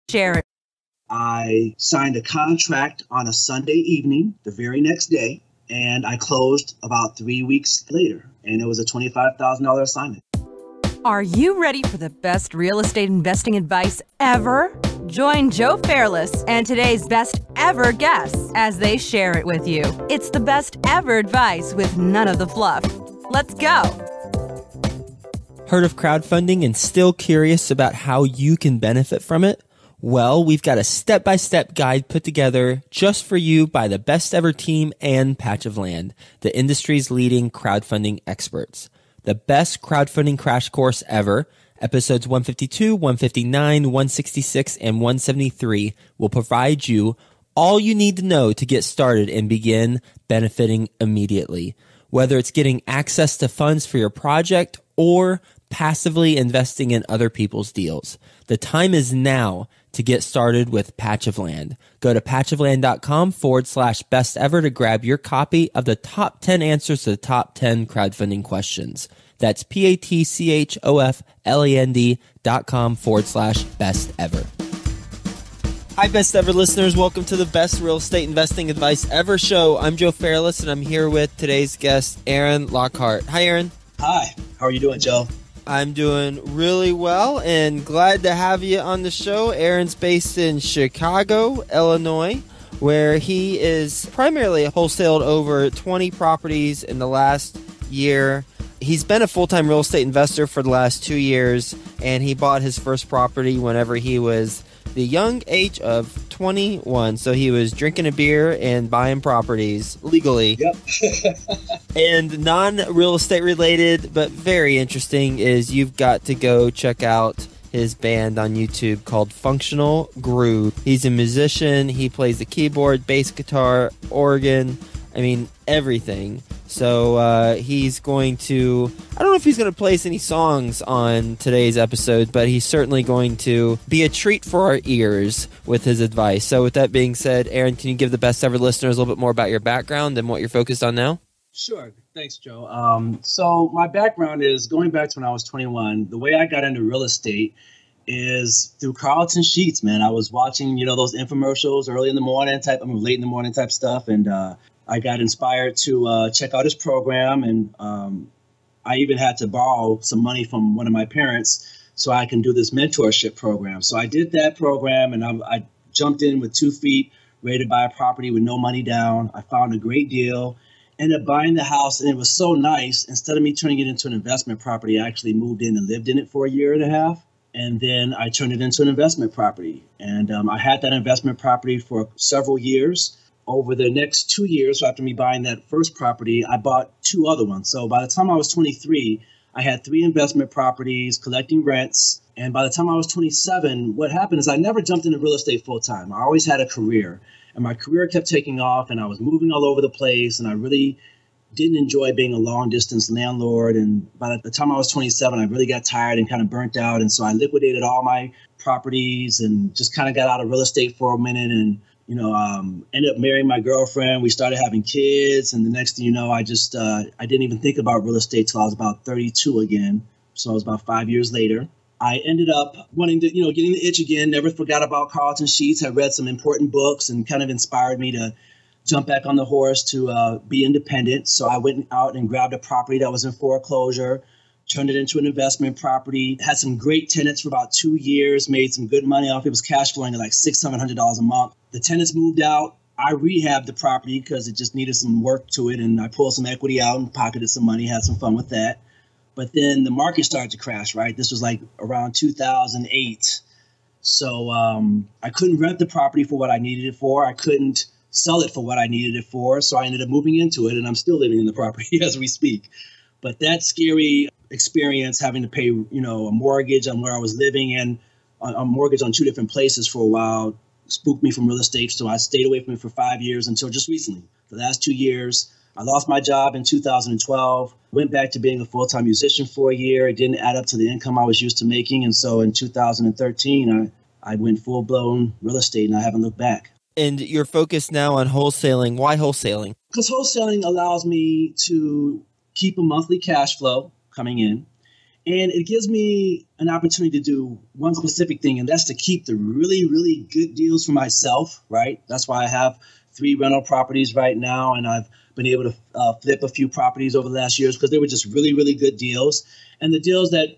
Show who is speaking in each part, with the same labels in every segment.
Speaker 1: share it.
Speaker 2: I signed a contract on a Sunday evening, the very next day, and I closed about 3 weeks later, and it was a $25,000 assignment.
Speaker 1: Are you ready for the best real estate investing advice ever? Join Joe Fairless and today's best ever guests as they share it with you. It's the best ever advice with none of the fluff. Let's go.
Speaker 3: Heard of crowdfunding and still curious about how you can benefit from it? Well, we've got a step-by-step guide put together just for you by the best ever team and Patch of Land, the industry's leading crowdfunding experts. The best crowdfunding crash course ever, episodes 152, 159, 166, and 173 will provide you all you need to know to get started and begin benefiting immediately. Whether it's getting access to funds for your project or passively investing in other people's deals. The time is now to get started with Patch of Land. Go to patchofland.com/best ever to grab your copy of the top 10 answers to the top 10 crowdfunding questions. That's patchofland.com/best ever. Hi, best ever listeners. Welcome to the best real estate investing advice ever show. I'm Joe Fairless, and I'm here with today's guest, Aaron Lockhart. Hi, Aaron.
Speaker 2: Hi. How are you doing, Joe?
Speaker 3: I'm doing really well and glad to have you on the show. Aaron's based in Chicago, Illinois, where he is primarily wholesaled over 20 properties in the last year. He's been a full-time real estate investor for the last 2 years, and he bought his first property whenever he was the young age of 21. So he was drinking a beer and buying properties legally.
Speaker 2: Yep.
Speaker 3: And non-real estate related, but very interesting, is you've got to go check out his band on YouTube called Functional Groove. He's a musician. He plays the keyboard, bass guitar, organ. I mean, everything. So he's going to, I don't know if he's going to place any songs on today's episode, but he's certainly going to be a treat for our ears with his advice. So with that being said, Aaron, can you give the best ever listeners a little bit more about your background and what you're focused on now?
Speaker 2: Sure. Thanks, Joe. So my background is going back to when I was 21. The way I got into real estate is through Carlton Sheets, man. I was watching, those infomercials early in the morning late in the morning type stuff. And I got inspired to check out his program. And I even had to borrow some money from one of my parents so I can do this mentorship program. So I did that program, and I jumped in with 2 feet, ready to buy a property with no money down. I found a great deal. Ended up buying the house, and it was so nice. Instead of me turning it into an investment property, I actually moved in and lived in it for a year and a half. And then I turned it into an investment property. And I had that investment property for several years. Over the next 2 years after me buying that first property, I bought 2 other ones. So by the time I was 23, I had 3 investment properties collecting rents. And by the time I was 27, what happened is I never jumped into real estate full time. I always had a career. And my career kept taking off, and I was moving all over the place, and I really didn't enjoy being a long-distance landlord. And by the time I was 27, I really got tired and kind of burnt out. And so I liquidated all my properties and just kind of got out of real estate for a minute and, ended up marrying my girlfriend. We started having kids. And the next thing you know, I didn't even think about real estate till I was about 32 again. So it was about 5 years later. I ended up wanting to, getting the itch again, never forgot about Carlton Sheets. I read some important books and kind of inspired me to jump back on the horse to be independent. So I went out and grabbed a property that was in foreclosure, turned it into an investment property, had some great tenants for about 2 years, made some good money off it. It was cash flowing at like $600, $700 a month. The tenants moved out. I rehabbed the property because it just needed some work to it. And I pulled some equity out and pocketed some money, had some fun with that. But then the market started to crash, right? This was like around 2008. So I couldn't rent the property for what I needed it for. I couldn't sell it for what I needed it for. So I ended up moving into it, and I'm still living in the property as we speak. But that scary experience, having to pay, a mortgage on where I was living and a mortgage on 2 different places for a while, spooked me from real estate. So I stayed away from it for 5 years until just recently. The last 2 years, I lost my job in 2012, went back to being a full-time musician for a year. It didn't add up to the income I was used to making. And so in 2013, I went full-blown real estate, and I haven't looked back.
Speaker 3: And you're focused now on wholesaling. Why wholesaling?
Speaker 2: Because wholesaling allows me to keep a monthly cash flow coming in. And it gives me an opportunity to do one specific thing, and that's to keep the really, really good deals for myself, right? That's why I have 3 rental properties right now, and I've been able to flip a few properties over the last years because they were just really, really good deals. And the deals that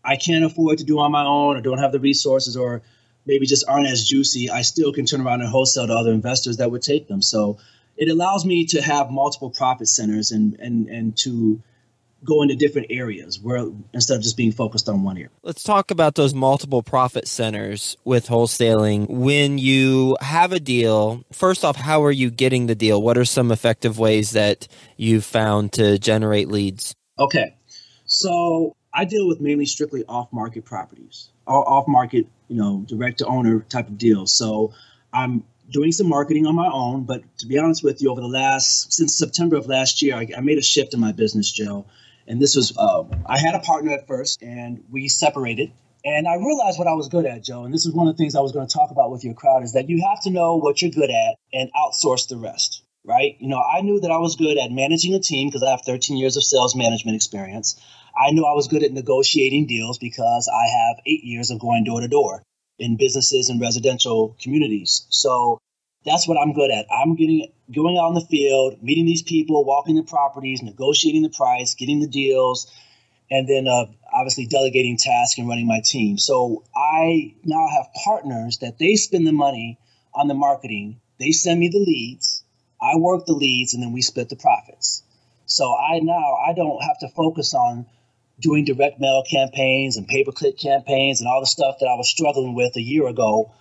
Speaker 2: I can't afford to do on my own or don't have the resources or maybe just aren't as juicy, I still can turn around and wholesale to other investors that would take them. So it allows me to have multiple profit centers and to go into different areas where instead of just being focused on one area.
Speaker 3: Let's talk about those multiple profit centers with wholesaling. When you have a deal, first off, how are you getting the deal? What are some effective ways that you've found to generate leads?
Speaker 2: Okay. So I deal with mainly strictly off-market properties, off-market, direct to owner type of deals. So I'm doing some marketing on my own, but to be honest with you, since September of last year, I made a shift in my business, Joe. And this was, I had a partner at first and we separated. And I realized what I was good at, Joe. And this is one of the things I was going to talk about with your crowd is that you have to know what you're good at and outsource the rest, right? I knew that I was good at managing a team because I have 13 years of sales management experience. I knew I was good at negotiating deals because I have 8 years of going door to door in businesses and residential communities. So that's what I'm good at. I'm going out in the field, meeting these people, walking the properties, negotiating the price, getting the deals, and then obviously delegating tasks and running my team. So I now have partners that they spend the money on the marketing. They send me the leads. I work the leads, and then we split the profits. So I don't have to focus on doing direct mail campaigns and pay-per-click campaigns and all the stuff that I was struggling with a year ago,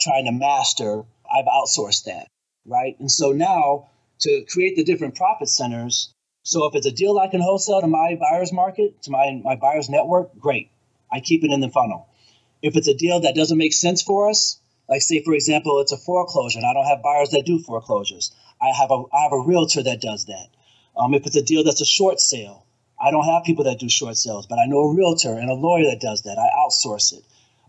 Speaker 2: trying to master. I've outsourced that, right? And so now to create the different profit centers, so if it's a deal I can wholesale to my buyer's market, to my buyer's network, great. I keep it in the funnel. If it's a deal that doesn't make sense for us, like say, for example, it's a foreclosure and I don't have buyers that do foreclosures, I have a realtor that does that. If it's a deal that's a short sale, I don't have people that do short sales, but I know a realtor and a lawyer that does that. I outsource it.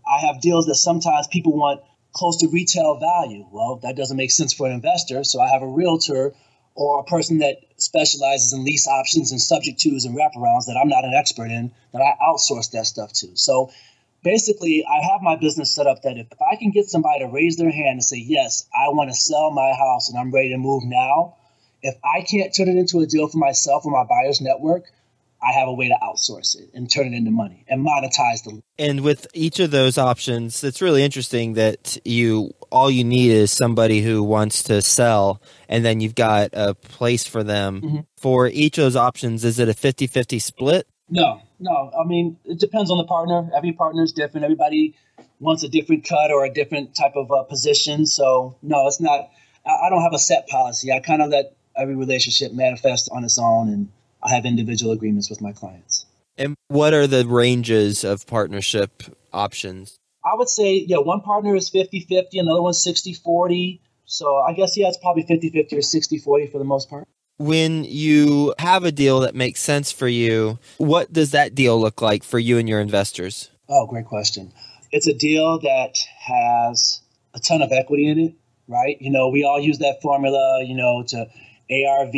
Speaker 2: I have deals that sometimes people want close to retail value. Well, that doesn't make sense for an investor. So I have a realtor or a person that specializes in lease options and subject tos and wraparounds that I'm not an expert in, that I outsource that stuff to. So basically, I have my business set up that if I can get somebody to raise their hand and say, yes, I want to sell my house and I'm ready to move now, if I can't turn it into a deal for myself or my buyer's network, I have a way to outsource it and turn it into money and monetize the.
Speaker 3: And with each of those options, it's really interesting that all you need is somebody who wants to sell, and then you've got a place for them. Mm-hmm. For each of those options, is it a 50-50 split?
Speaker 2: No. I mean, it depends on the partner. Every partner is different. Everybody wants a different cut or a different type of position. So no, it's not. I don't have a set policy. I kind of let every relationship manifest on its own, and I have individual agreements with my clients.
Speaker 3: And what are the ranges of partnership options?
Speaker 2: I would say, one partner is 50-50, another one's 60-40. So I guess, it's probably 50-50 or 60-40 for the most part.
Speaker 3: When you have a deal that makes sense for you, what does that deal look like for you and your investors?
Speaker 2: Oh, great question. It's a deal that has a ton of equity in it, right? We all use that formula, to ARV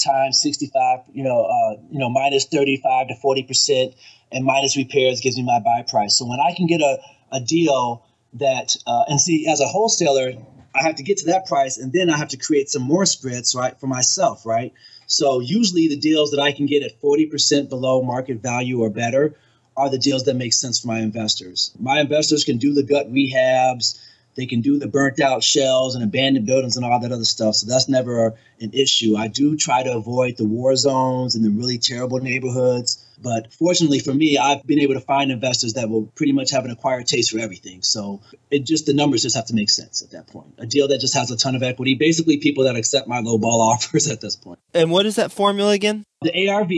Speaker 2: times 65, minus 35 to 40%, and minus repairs gives me my buy price. So when I can get a deal that, and see, as a wholesaler, I have to get to that price, and then I have to create some more spreads, right, for myself, right? So usually the deals that I can get at 40% below market value or better are the deals that make sense for my investors. My investors can do the gut rehabs. They can do the burnt out shells and abandoned buildings and all that other stuff. So that's never an issue. I do try to avoid the war zones and the really terrible neighborhoods. But fortunately for me, I've been able to find investors that will pretty much have an acquired taste for everything. So the numbers just have to make sense at that point. A deal that just has a ton of equity, basically people that accept my low ball offers at this point.
Speaker 3: And what is that formula again?
Speaker 2: The ARV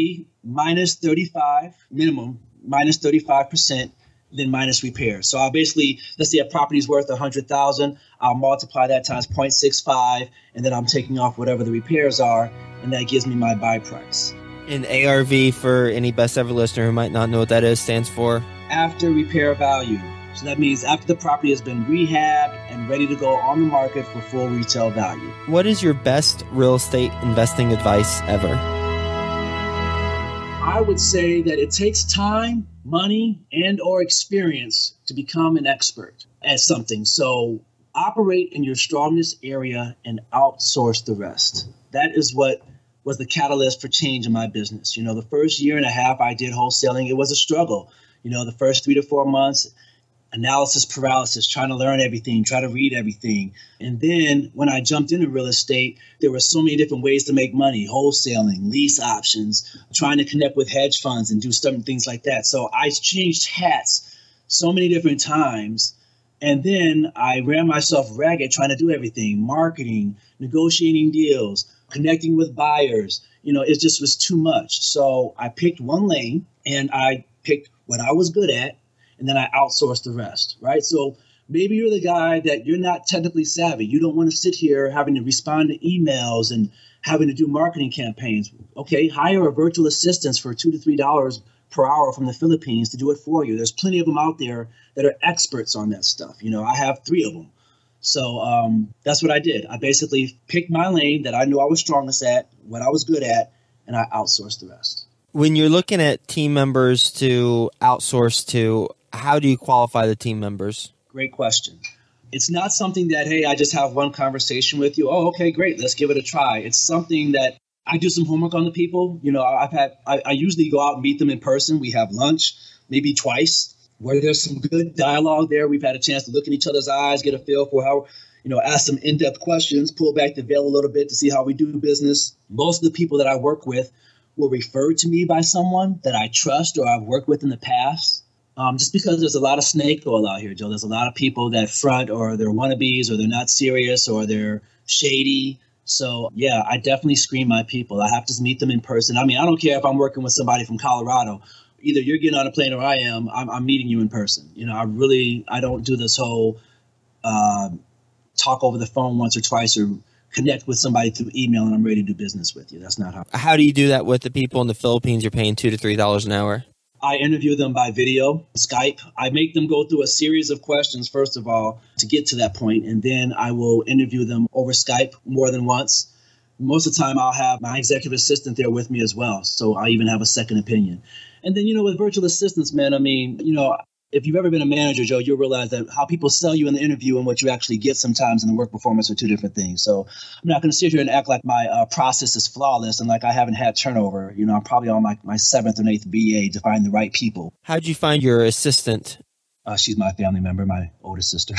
Speaker 2: minus 35 minimum, minus 35%. Then minus repairs. So I'll basically, let's say a property's worth $100,000, I'll multiply that times 0.65, and then I'm taking off whatever the repairs are, and that gives me my buy price.
Speaker 3: And ARV, for any best ever listener who might not know what that is, stands for?
Speaker 2: After repair value. So that means after the property has been rehabbed and ready to go on the market for full retail value.
Speaker 3: What is your best real estate investing advice ever?
Speaker 2: I would say that it takes time, money and or experience to become an expert at something. So operate in your strongest area and outsource the rest. That is what was the catalyst for change in my business. The first year and a half I did wholesaling, it was a struggle. The first 3 to 4 months, analysis paralysis, trying to learn everything, try to read everything. And then when I jumped into real estate, there were so many different ways to make money: wholesaling, lease options, trying to connect with hedge funds and do certain things like that. So I changed hats so many different times. And then I ran myself ragged trying to do everything: marketing, negotiating deals, connecting with buyers. It just was too much. So I picked one lane and I picked what I was good at, and then I outsourced the rest, right? So maybe you're the guy that you're not technically savvy. You don't want to sit here having to respond to emails and having to do marketing campaigns. Okay, hire a virtual assistant for $2 to $3 per hour from the Philippines to do it for you. There's plenty of them out there that are experts on that stuff. I have 3 of them. So that's what I did. I basically picked my lane that I knew I was strongest at, what I was good at, and I outsourced the rest.
Speaker 3: When you're looking at team members to outsource to, how do you qualify the team members?
Speaker 2: Great question. It's not something that, hey, I just have one conversation with you. Oh, okay, great. Let's give it a try. It's something that I do some homework on the people. I usually go out and meet them in person. We have lunch, maybe twice, where there's some good dialogue there. We've had a chance to look in each other's eyes, get a feel for how, ask some in-depth questions, pull back the veil a little bit to see how we do business. Most of the people that I work with were referred to me by someone that I trust or I've worked with in the past. Just because there's a lot of snake oil out here, Joe. There's a lot of people that front, or they're wannabes, or they're not serious, or they're shady. So, yeah, I definitely screen my people. I have to meet them in person. I mean, I don't care if I'm working with somebody from Colorado. Either you're getting on a plane or I am. I'm meeting you in person. I don't do this whole talk over the phone once or twice or connect with somebody through email and I'm ready to do business with you. That's not how.
Speaker 3: How do you do that with the people in the Philippines you're paying $2 to $3 an hour?
Speaker 2: I interview them by video, Skype. I make them go through a series of questions, first of all, to get to that point, and then I will interview them over Skype more than once. Most of the time, I'll have my executive assistant there with me as well, so I even have a second opinion. And then, with virtual assistants, man, I mean, if you've ever been a manager, Joe, you'll realize that how people sell you in the interview and what you actually get sometimes in the work performance are 2 different things. So I'm not going to sit here and act like my process is flawless and like I haven't had turnover. I'm probably on my 7th or 8th BA to find the right people.
Speaker 3: How'd you find your assistant?
Speaker 2: She's my family member, my oldest sister.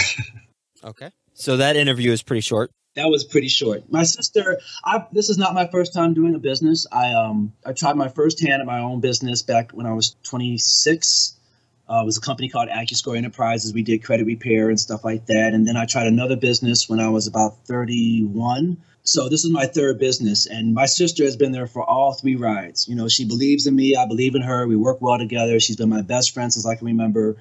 Speaker 3: Okay. So that interview is pretty short.
Speaker 2: That was pretty short. My sister, this is not my first time doing a business. I tried my first hand at my own business back when I was 26. It was a company called AccuScore Enterprises. We did credit repair and stuff like that. And then I tried another business when I was about 31. So this is my 3rd business. And my sister has been there for all 3 rides. She believes in me. I believe in her. We work well together. She's been my best friend since I can remember.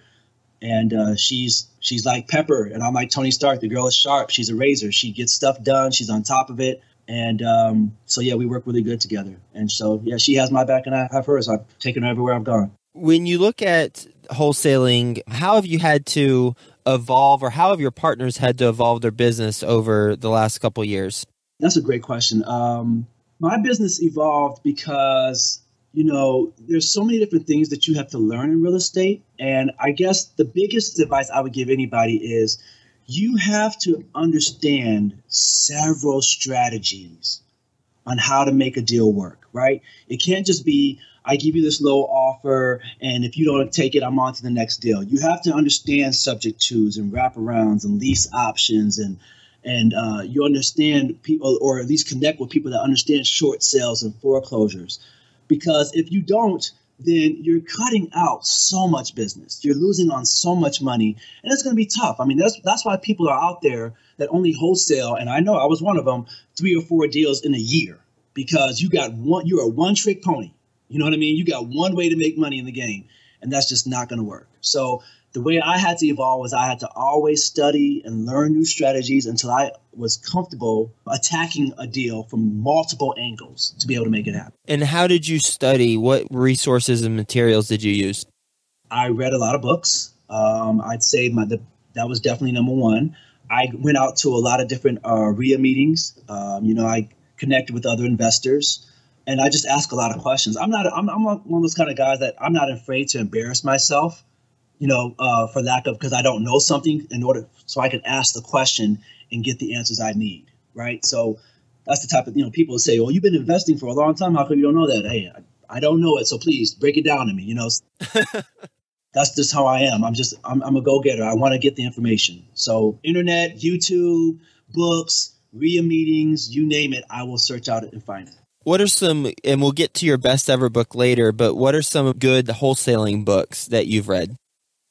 Speaker 2: And she's like Pepper, and I'm like Tony Stark. The girl is sharp. She's a razor. She gets stuff done. She's on top of it. And so, yeah, we work really good together. And so, yeah, she has my back and I have hers. I've taken her everywhere I've gone.
Speaker 3: When you look at wholesaling, how have you had to evolve, or how have your partners had to evolve their business over the last couple of years?
Speaker 2: That's a great question. My business evolved because, there's so many different things that you have to learn in real estate. And I guess the biggest advice I would give anybody is you have to understand several strategies on how to make a deal work, right? It can't just be, I give you this low offer, and if you don't take it, I'm on to the next deal. You have to understand subject twos and wraparounds and lease options, and you understand people, or at least connect with people that understand short sales and foreclosures. Because if you don't, then you're cutting out so much business. You're losing on so much money, and it's going to be tough. I mean, that's why people are out there that only wholesale, and I know I was one of them, 3 or 4 deals in a year, because you're a one-trick pony. You know what I mean? You got one way to make money in the game, and that's just not going to work. So the way I had to evolve was I had to always study and learn new strategies until I was comfortable attacking a deal from multiple angles to be able to make it happen.
Speaker 3: And how did you study? What resources and materials did you use?
Speaker 2: I read a lot of books. I'd say that was definitely number one. I went out to a lot of different RIA meetings. I connected with other investors. and I just ask a lot of questions. I'm one of those kind of guys that I'm not afraid to embarrass myself, for lack of, because I don't know something, so I can ask the question and get the answers I need, right? So that's the type of, people say, well, you've been investing for a long time. How come you don't know that? Hey, I don't know it. So please break it down to me, That's just how I am. I'm a go-getter. I want to get the information. So internet, YouTube, books, RIA meetings, you name it, I will search out it and find it.
Speaker 3: What are some, and we'll get to your best ever book later, but what are some good wholesaling books that you've read?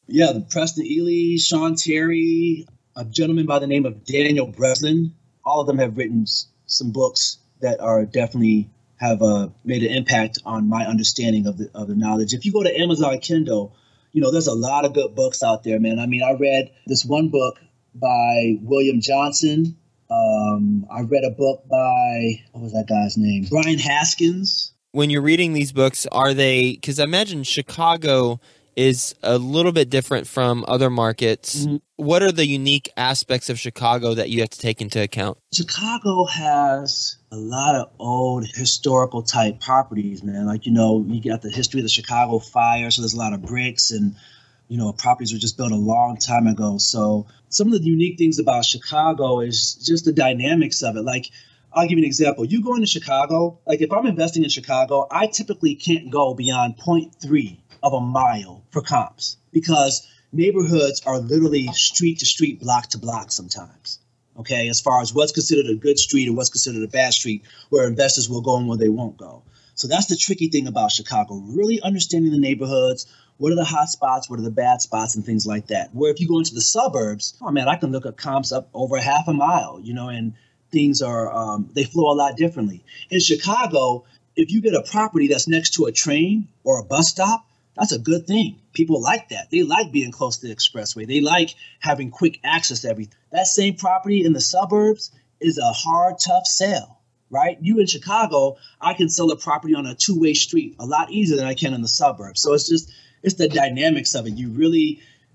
Speaker 2: Yeah, Preston Ely, Sean Terry, a gentleman by the name of Daniel Breslin. All of them have written some books that are definitely have made an impact on my understanding of the knowledge. If you go to Amazon Kindle, there's a lot of good books out there, man. I mean, I read this one book by William Johnson. I read a book by, what was that guy's name? Brian Haskins.
Speaker 3: When you're reading these books, are they, because I imagine Chicago is a little bit different from other markets. Mm-hmm. What are the unique aspects of Chicago that you have to take into account? Chicago
Speaker 2: has a lot of old historical type properties, man. Like, you got the history of the Chicago fire, so there's a lot of bricks and, properties were just built a long time ago. So some of the unique things about Chicago is just the dynamics of it. Like, I'll give you an example. You go into Chicago, like if I'm investing in Chicago, I typically can't go beyond 0.3 of a mile for comps because neighborhoods are literally street to street, block to block sometimes. Okay, as far as what's considered a good street or what's considered a bad street, where investors will go and where they won't go. So that's the tricky thing about Chicago, really understanding the neighborhoods. What are the hot spots? What are the bad spots and things like that? Where if you go into the suburbs, oh man, I can look at comps up over half a mile, and things are, they flow a lot differently. In Chicago, if you get a property that's next to a train or a bus stop, that's a good thing. People like that. They like being close to the expressway. They like having quick access to everything. That same property in the suburbs is a hard, tough sell, right? You in Chicago, I can sell a property on a two-way street a lot easier than I can in the suburbs. So it's the dynamics of it.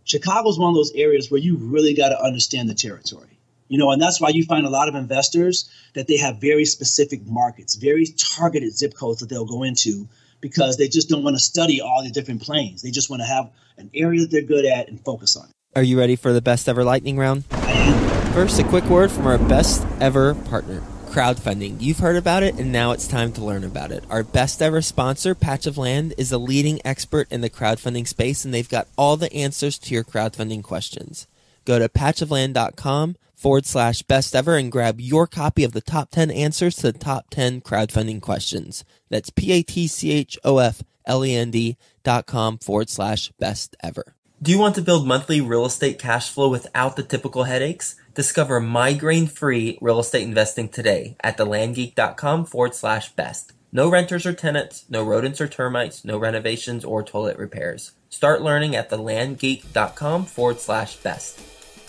Speaker 2: Chicago's one of those areas where you really got to understand the territory. And that's why you find a lot of investors that they have very specific markets, very targeted zip codes that they'll go into, because they just don't want to study all the different planes. They just want to have an area that they're good at and focus on it.
Speaker 3: Are you ready for the best ever lightning round?
Speaker 2: I am.
Speaker 3: First, a quick word from our best ever partner, crowdfunding. You've heard about it, and now it's time to learn about it. Our best ever sponsor, Patch of Land, is a leading expert in the crowdfunding space, and they've got all the answers to your crowdfunding questions. Go to patchofland.com/best ever and grab your copy of the top 10 answers to the top 10 crowdfunding questions. That's patchofland.com/best ever. Do you want to build monthly real estate cash flow without the typical headaches? Discover migraine-free real estate investing today at thelandgeek.com/best. No renters or tenants, no rodents or termites, no renovations or toilet repairs. Start learning at thelandgeek.com/best.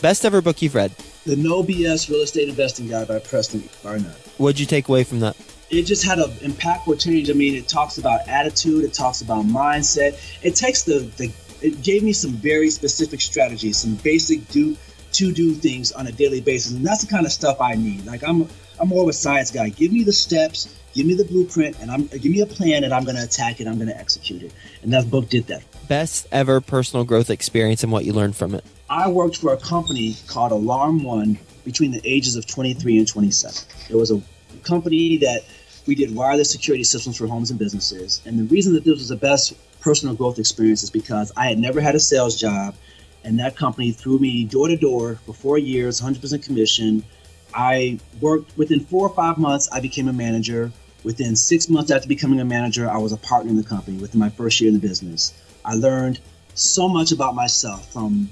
Speaker 3: Best ever book you've read?
Speaker 2: The No BS Real Estate Investing Guide by Preston Barnett.
Speaker 3: What'd you take away from that?
Speaker 2: It just had an impactful change. I mean, it talks about attitude. It talks about mindset. It takes it gave me some very specific strategies, some basic to do things on a daily basis. And that's the kind of stuff I need. Like I'm more of a science guy. Give me the steps, give me the blueprint, and give me a plan, and I'm going to attack it. I'm going to execute it. And that book did that.
Speaker 3: Best ever personal growth experience and what you learned from it.
Speaker 2: I worked for a company called Alarm One between the ages of 23 and 27. It was a company that we did wireless security systems for homes and businesses. And the reason that this was the best personal growth experience is because I had never had a sales job, and that company threw me door to door for 4 years, 100% commission. I worked within 4 or 5 months, I became a manager. Within 6 months after becoming a manager, I was a partner in the company within my first year in the business. I learned so much about myself, from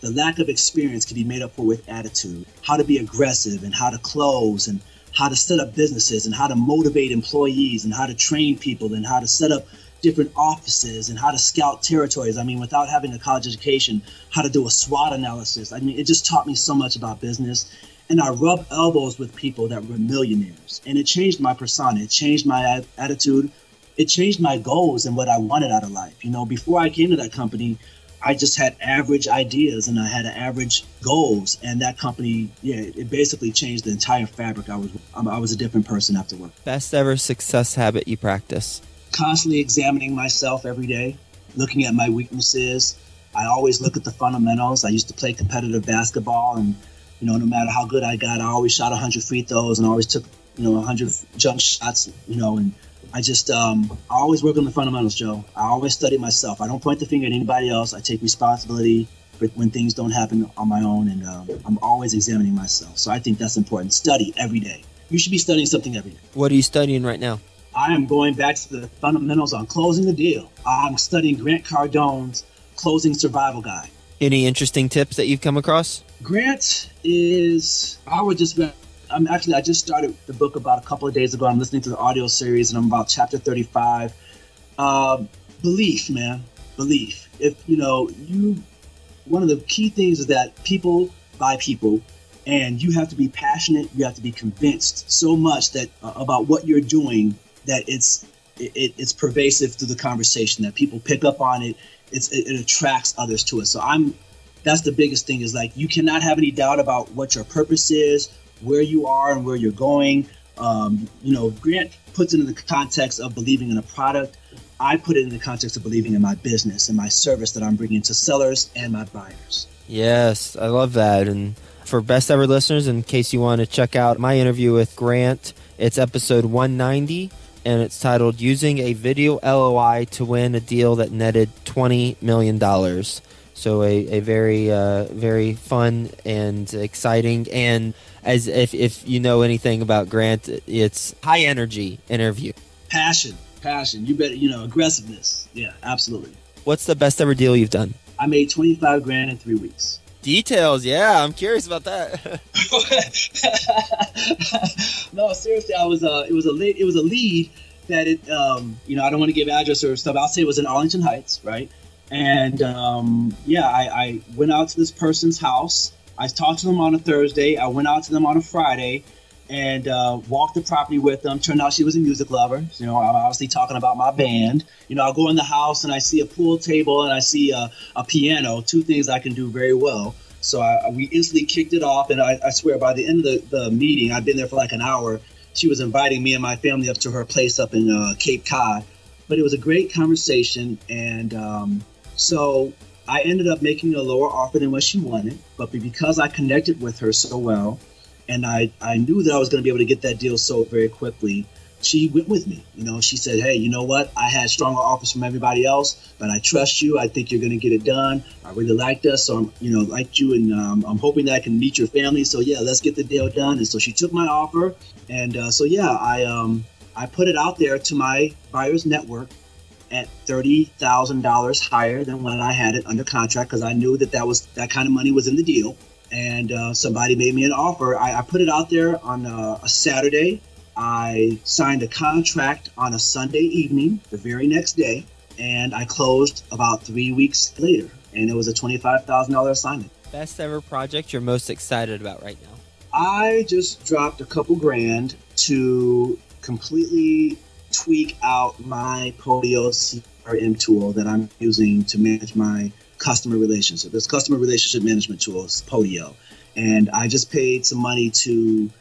Speaker 2: the lack of experience can be made up for with attitude, how to be aggressive and how to close, and how to set up businesses and how to motivate employees and how to train people and how to set up different offices and how to scout territories. I mean, without having a college education, how to do a SWOT analysis. I mean, it just taught me so much about business. And I rubbed elbows with people that were millionaires. And it changed my persona. It changed my attitude. It changed my goals and what I wanted out of life. Before I came to that company, I just had average ideas and I had average goals. And that company, it basically changed the entire fabric. I was a different person afterward.
Speaker 3: Best ever success habit you practice?
Speaker 2: Constantly examining myself every day, looking at my weaknesses. I always look at the fundamentals. I used to play competitive basketball, and no matter how good I got, I always shot 100 free throws and always took 100 jump shots. And I just I always work on the fundamentals, Joe. I always study myself. I don't point the finger at anybody else. I take responsibility for when things don't happen on my own, and I'm always examining myself. So I think that's important. Study every day. You should be studying something every day.
Speaker 3: What are you studying right now?
Speaker 2: I am going back to the fundamentals on closing a deal. I'm studying Grant Cardone's Closing Survival Guide.
Speaker 3: Any interesting tips that you've come across?
Speaker 2: Grant is, I just started the book about a couple of days ago. I'm listening to the audio series and I'm about chapter 35. Belief, man. Belief. One of the key things is that people buy people, and you have to be passionate. You have to be convinced so much that about what you're doing that it's pervasive through the conversation, that people pick up on it. It attracts others to it. So that's the biggest thing, is like, you cannot have any doubt about what your purpose is, where you are and where you're going. Grant puts it in the context of believing in a product. I put it in the context of believing in my business and my service that I'm bringing to sellers and my buyers.
Speaker 3: Yes, I love that. And for best ever listeners, in case you want to check out my interview with Grant, it's episode 190. And it's titled Using a Video LOI to Win a Deal That Netted $20 million. So a very, very fun and exciting, and as if you know anything about Grant, it's high energy interview.
Speaker 2: Passion. You bet, aggressiveness. Yeah, absolutely.
Speaker 3: What's the best ever deal you've done?
Speaker 2: I made $25,000 in 3 weeks.
Speaker 3: Details, yeah, I'm curious about that.
Speaker 2: No, seriously, it was a lead that I don't want to give address or stuff. I'll say it was in Arlington Heights, right? And I went out to this person's house. I talked to them on a Thursday. I went out to them on a Friday and walked the property with them. Turned out she was a music lover. I'm obviously talking about my band. I'll go in the house and I see a pool table and I see a piano, two things I can do very well. So we instantly kicked it off, and I swear by the end of the meeting, I'd been there for like an hour. She was inviting me and my family up to her place up in Cape Cod. But it was a great conversation, and so I ended up making a lower offer than what she wanted. But because I connected with her so well, and I knew that I was going to be able to get that deal sold very quickly, she went with me. She said, hey, you know what? I had stronger offers from everybody else, but I trust you. I think you're going to get it done. I really liked us, so I'm, liked you, and I'm hoping that I can meet your family. So yeah, let's get the deal done. And so she took my offer, and I put it out there to my buyer's network at $30,000 higher than when I had it under contract, because I knew that kind of money was in the deal. And somebody made me an offer. I put it out there on a Saturday. I signed a contract on a Sunday evening, the very next day, and I closed about 3 weeks later, and it was a $25,000 assignment.
Speaker 3: Best ever project you're most excited about right now?
Speaker 2: I just dropped a couple grand to completely tweak out my Podio CRM tool that I'm using to manage my customer relationship. This customer relationship management tool is Podio, and I just paid some money to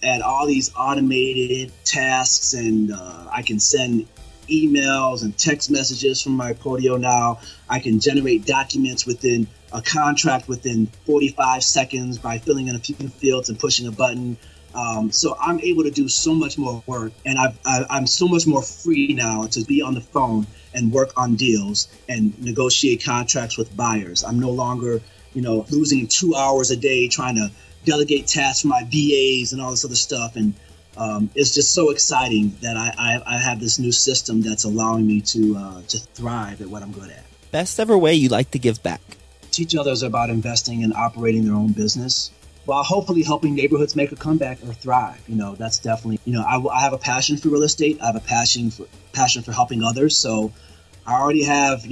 Speaker 2: add all these automated tasks, and I can send emails and text messages from my Podio now. I can generate documents within a contract within 45 seconds by filling in a few fields and pushing a button. So I'm able to do so much more work, and I'm so much more free now to be on the phone and work on deals and negotiate contracts with buyers. I'm no longer, losing 2 hours a day trying to delegate tasks for my VAs and all this other stuff. And it's just so exciting that I have this new system that's allowing me to thrive at what I'm good at.
Speaker 3: Best ever way you like to give back?
Speaker 2: Teach others about investing and operating their own business, while hopefully helping neighborhoods make a comeback or thrive. That's definitely, I have a passion for real estate. I have a passion for helping others. So I already have,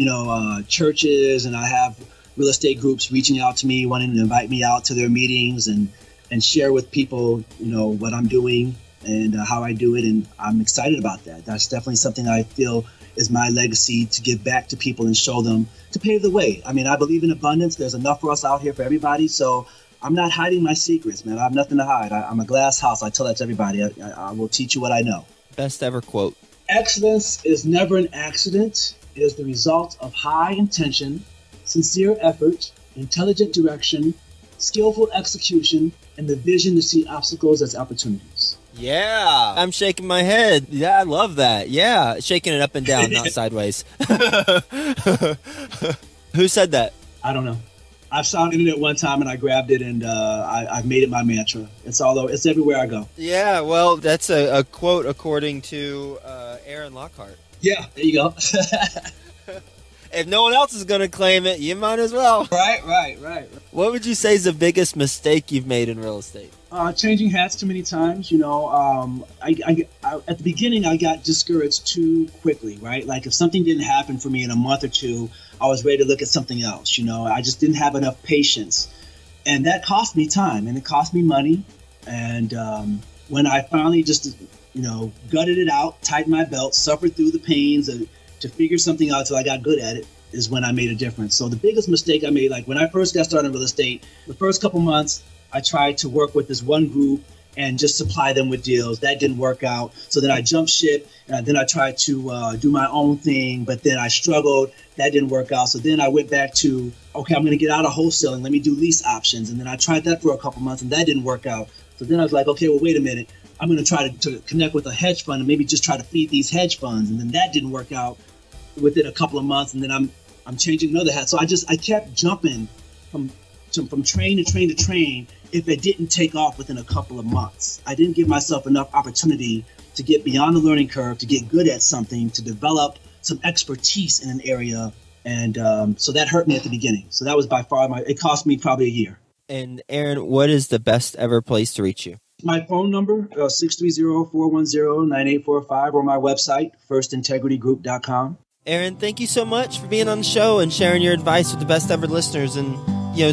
Speaker 2: churches, and I have real estate groups reaching out to me, wanting to invite me out to their meetings and share with people, what I'm doing. and how I do it, and I'm excited about that. That's definitely something I feel is my legacy, to give back to people and show them, to pave the way. I mean, I believe in abundance. There's enough for us out here for everybody, so I'm not hiding my secrets, man. I have nothing to hide. I'm a glass house. I tell that to everybody. I will teach you what I know.
Speaker 3: Best ever quote.
Speaker 2: Excellence is never an accident. It is the result of high intention, sincere effort, intelligent direction, skillful execution, and the vision to see obstacles as opportunities.
Speaker 3: Yeah, I'm shaking my head. Yeah, I love that. Yeah, shaking it up and down, not sideways. Who said that?
Speaker 2: I don't know. I saw it on the internet one time and I grabbed it, and I've made it my mantra. It's everywhere I go.
Speaker 3: Yeah, well, that's a quote according to Aaron Lockhart.
Speaker 2: Yeah, there you go.
Speaker 3: If no one else is going to claim it, you might as well.
Speaker 2: Right.
Speaker 3: What would you say is the biggest mistake you've made in real estate?
Speaker 2: Changing hats too many times. You know, I at the beginning, I got discouraged too quickly, right? Like if something didn't happen for me in a month or two, I was ready to look at something else. You know, I just didn't have enough patience. And that cost me time, and it cost me money. And when I finally just, gutted it out, tightened my belt, suffered through the pains to figure something out till I got good at it, is when I made a difference. So the biggest mistake I made, like when I first got started in real estate, the first couple months, I tried to work with this one group and just supply them with deals. That didn't work out. So then I jumped ship, and then I tried to do my own thing, but then I struggled. That didn't work out. So then I went back to, okay, I'm going to get out of wholesaling. Let me do lease options. And then I tried that for a couple months, and that didn't work out. So then I was like, okay, well, wait a minute. I'm going to try to connect with a hedge fund and maybe just try to feed these hedge funds. And then that didn't work out within a couple of months. And then I'm changing another hat. So I kept jumping from train to train to train if it didn't take off within a couple of months. I didn't give myself enough opportunity to get beyond the learning curve, to get good at something, to develop some expertise in an area. And so that hurt me at the beginning. So that was by far it cost me probably a year.
Speaker 3: And Aaron, what is the best ever place to reach you?
Speaker 2: My phone number, 630-410-9845, or my website, firstintegritygroup.com.
Speaker 3: Aaron, thank you so much for being on the show and sharing your advice with the best ever listeners. And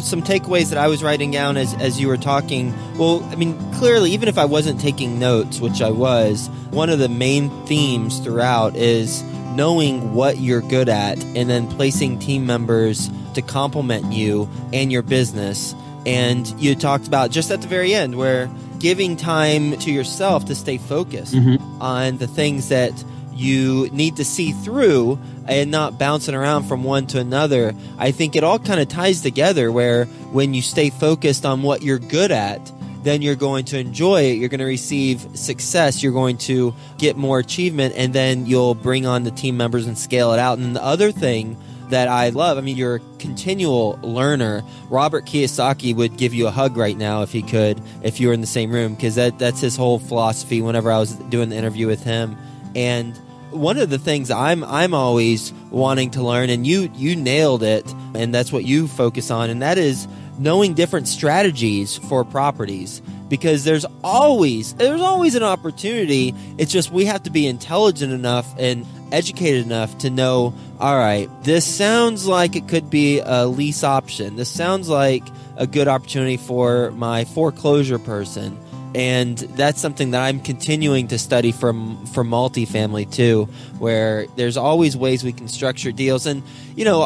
Speaker 3: some takeaways that I was writing down as you were talking. Well, I mean, clearly, even if I wasn't taking notes, which I was, one of the main themes throughout is knowing what you're good at and then placing team members to complement you and your business. And you talked about just at the very end where giving time to yourself to stay focused on the things that you need to see through and not bouncing around from one to another. I think it all kind of ties together where when you stay focused on what you're good at, then you're going to enjoy it. You're going to receive success. You're going to get more achievement, and then you'll bring on the team members and scale it out. And the other thing that I love, I mean, you're a continual learner. Robert Kiyosaki would give you a hug right now if he could, if you were in the same room, because that's his whole philosophy whenever I was doing the interview with him. And one of the things I'm always wanting to learn, and you nailed it, and that's what you focus on, and that is knowing different strategies for properties, because there's always an opportunity. It's just we have to be intelligent enough and educated enough to know, all right, this sounds like it could be a lease option. This sounds like a good opportunity for my foreclosure person. And that's something that I'm continuing to study for multifamily too, where there's always ways we can structure deals. And,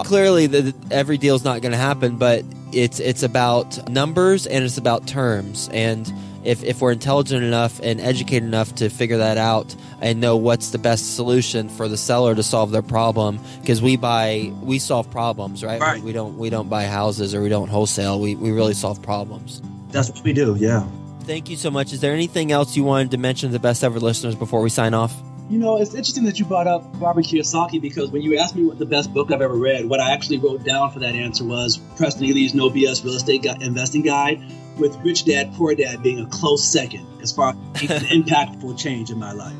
Speaker 3: clearly every deal's not going to happen, but it's about numbers and it's about terms. And if we're intelligent enough and educated enough to figure that out and know what's the best solution for the seller to solve their problem, because we solve problems, right?
Speaker 2: Right.
Speaker 3: We don't buy houses or we don't wholesale. We really solve problems.
Speaker 2: That's what we do, yeah.
Speaker 3: Thank you so much. Is there anything else you wanted to mention to the best ever listeners before we sign off?
Speaker 2: It's interesting that you brought up Robert Kiyosaki, because when you asked me what the best book I've ever read, what I actually wrote down for that answer was Preston Ely's No BS Real Estate Investing Guide, with Rich Dad, Poor Dad being a close second as far as an impactful change in my life.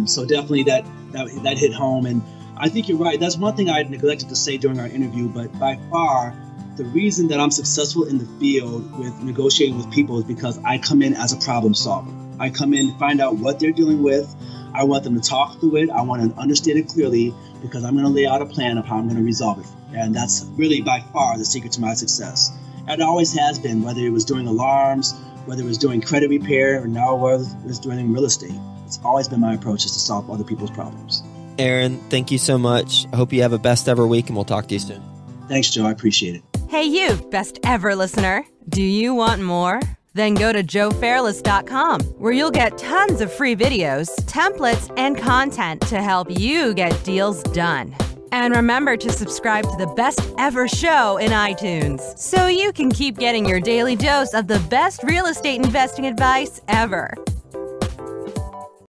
Speaker 2: So definitely that hit home. And I think you're right. That's one thing I neglected to say during our interview, but by far, the reason that I'm successful in the field with negotiating with people is because I come in as a problem solver. I come in to find out what they're dealing with. I want them to talk through it. I want to understand it clearly, because I'm going to lay out a plan of how I'm going to resolve it. And that's really by far the secret to my success. And it always has been, whether it was doing alarms, whether it was doing credit repair or now whether it was doing real estate. It's always been my approach is to solve other people's problems.
Speaker 3: Aaron, thank you so much. I hope you have a best ever week, and we'll talk to you soon.
Speaker 2: Thanks, Joe. I appreciate it.
Speaker 1: Hey, you, best ever listener. Do you want more? Then go to joefairless.com, where you'll get tons of free videos, templates, and content to help you get deals done. And remember to subscribe to the Best Ever Show in iTunes, so you can keep getting your daily dose of the best real estate investing advice ever.